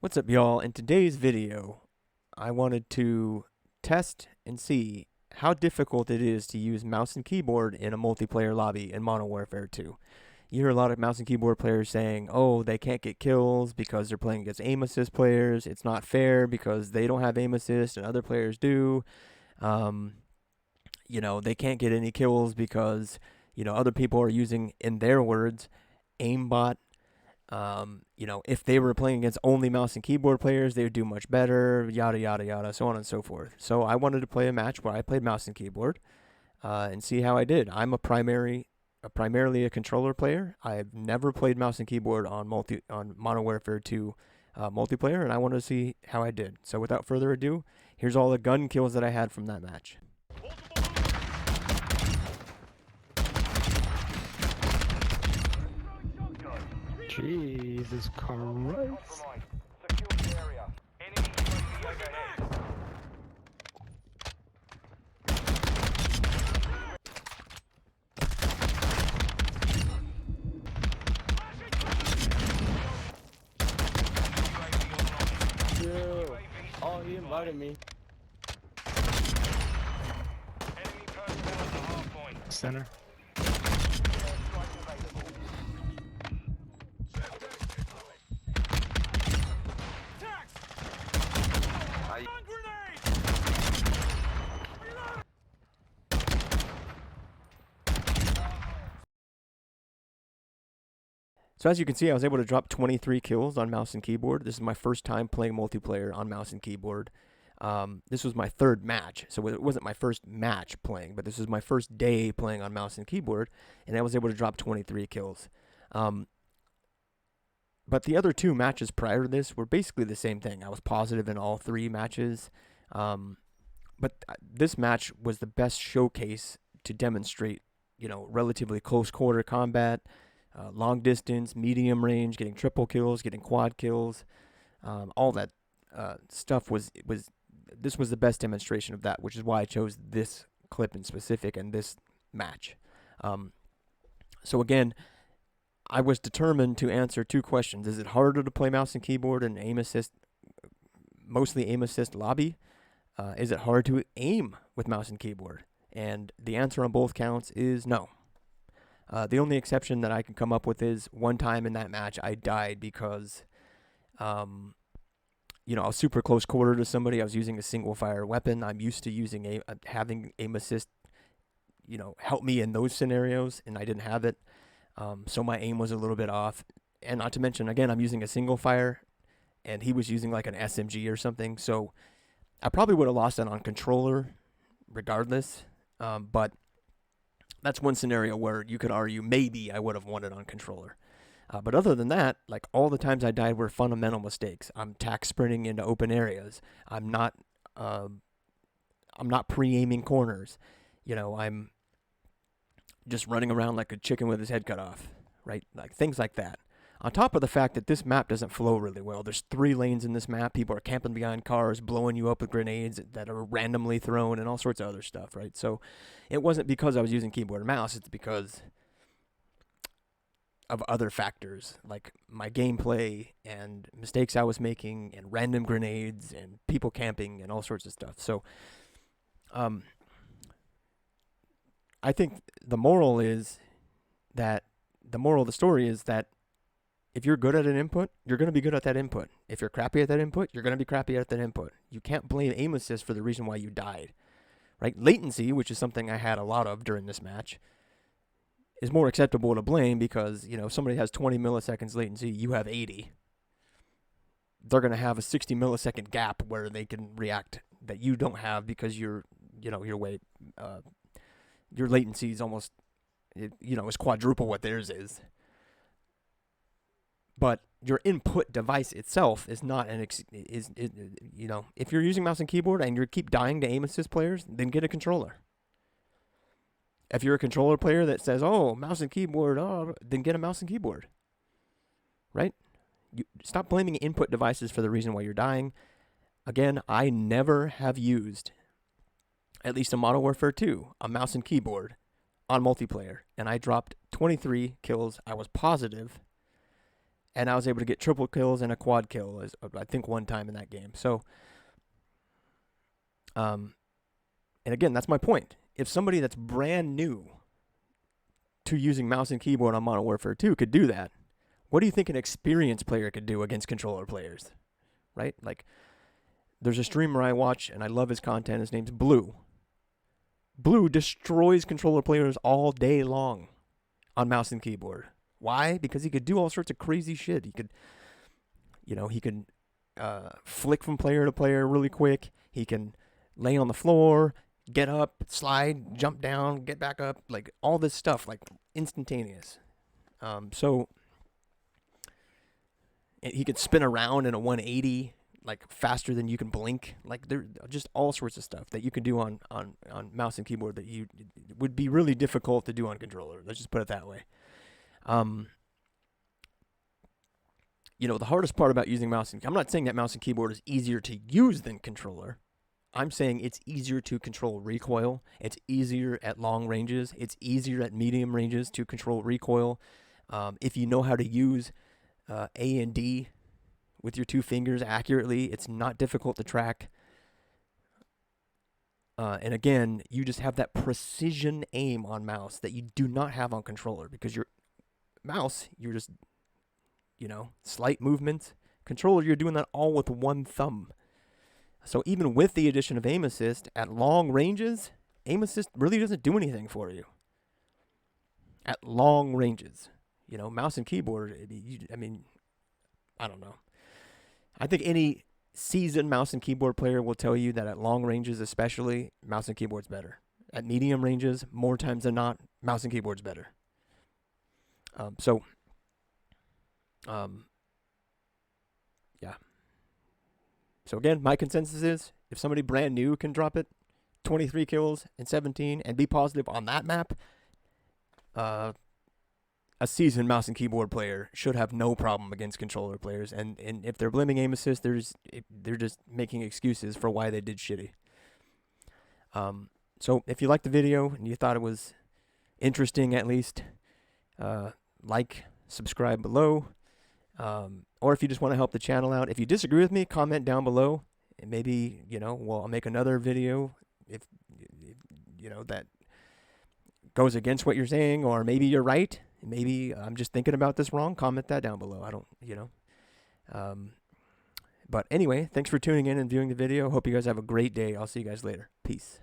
What's up, y'all? In today's video, I wanted to test and see how difficult it is to use mouse and keyboard in a multiplayer lobby in Modern Warfare 2. You hear a lot of mouse and keyboard players saying, oh, they can't get kills because they're playing against aim assist players. It's not fair because they don't have aim assist and other players do. Um, they can't get any kills because, other people are using, in their words, aimbot. If they were playing against only mouse and keyboard players, they would do much better, yada, yada, yada, so on and so forth. So I wanted to play a match where I played mouse and keyboard and see how I did. I'm primarily a controller player. I've never played mouse and keyboard on Modern Warfare 2 multiplayer, and I wanted to see how I did. So without further ado, here's all the gun kills that I had from that match. Jesus Christ. Yo. Oh, he invited me. Center. So as you can see, I was able to drop 23 kills on mouse and keyboard. This is my first time playing multiplayer on mouse and keyboard. This was my third match, so it wasn't my first match playing, but this was my first day playing on mouse and keyboard, and I was able to drop 23 kills. But the other two matches prior to this were basically the same thing. I was positive in all three matches, but this match was the best showcase to demonstrate, relatively close quarter combat, long distance, medium range, getting triple kills, getting quad kills, all that stuff was this was the best demonstration of that, which is why I chose this clip in specific and this match. So again, I was determined to answer two questions. Is it harder to play mouse and keyboard in aim assist, mostly aim assist lobby? Is it hard to aim with mouse and keyboard? And the answer on both counts is no. The only exception that I can come up with is one time in that match I died because, I was super close quarter to somebody. I was using a single fire weapon. I'm used to using having aim assist, help me in those scenarios, and I didn't have it. So my aim was a little bit off. And not to mention, again, I'm using a single fire, and he was using like an SMG or something. So I probably would have lost it on controller regardless. But that's one scenario where you could argue maybe I would have won it on controller. But other than that, like all the times I died were fundamental mistakes. I'm tack sprinting into open areas. I'm not pre-aiming corners. I'm just running around like a chicken with his head cut off, right? Like things like that. On top of the fact that this map doesn't flow really well. There's 3 lanes in this map. People are camping behind cars, blowing you up with grenades that are randomly thrown and all sorts of other stuff, right? So it wasn't because I was using keyboard and mouse. It's because of other factors, like my gameplay and mistakes I was making and random grenades and people camping and all sorts of stuff. So I think the moral of the story is that if you're good at an input, you're going to be good at that input. If you're crappy at that input, you're going to be crappy at that input. You can't blame aim assist for the reason why you died, right? Latency, which is something I had a lot of during this match, is more acceptable to blame because, if somebody has 20 milliseconds latency, you have 80. They're going to have a 60 millisecond gap where they can react that you don't have because your latency is almost, is quadruple what theirs is. But your input device itself is not if you're using mouse and keyboard and you keep dying to aim assist players, then get a controller. If you're a controller player that says, oh, mouse and keyboard, then get a mouse and keyboard. Right? You stop blaming input devices for the reason why you're dying. Again, I never have used, at least in Modern Warfare 2, a mouse and keyboard on multiplayer. And I dropped 23 kills. I was positive. and I was able to get triple kills and a quad kill, as I think one time in that game. So, and again, that's my point. If somebody that's brand new to using mouse and keyboard on Modern Warfare 2 could do that, what do you think an experienced player could do against controller players? Right? Like, there's a streamer I watch and I love his content. His name's Blue. Blue destroys controller players all day long on mouse and keyboard. Why? Because he could do all sorts of crazy shit. He could, flick from player to player really quick. He can lay on the floor, get up, slide, jump down, get back up, like all this stuff, like instantaneous. So he could spin around in a 180, like faster than you can blink. Like there just all sorts of stuff that you can do on mouse and keyboard that you would be really difficult to do on controller. Let's just put it that way. The hardest part about using mouse and I'm not saying that mouse and keyboard is easier to use than controller. I'm saying it's easier to control recoil. It's easier at long ranges. It's easier at medium ranges to control recoil. If you know how to use A and D with your two fingers accurately, it's not difficult to track. And again, you just have that precision aim on mouse that you do not have on controller, because your mouse, you're just, slight movements. Controller, you're doing that all with one thumb. So even with the addition of aim assist at long ranges, aim assist really doesn't do anything for you. At long ranges, mouse and keyboard, I don't know. I think any seasoned mouse and keyboard player will tell you that at long ranges especially, mouse and keyboard's better. At medium ranges, more times than not, mouse and keyboard's better. Yeah. So again, my consensus is if somebody brand new can drop it, 23 kills in 17, and be positive on that map, a seasoned mouse and keyboard player should have no problem against controller players. And if they're blaming aim assist, they're just making excuses for why they did shitty. So if you liked the video and you thought it was interesting, at least, like, subscribe below. Or if you just want to help the channel out, if you disagree with me, comment down below. And maybe, I'll make another video if that goes against what you're saying, or maybe you're right. Maybe I'm just thinking about this wrong. Comment that down below. I don't, But anyway, thanks for tuning in and viewing the video. Hope you guys have a great day. I'll see you guys later. Peace.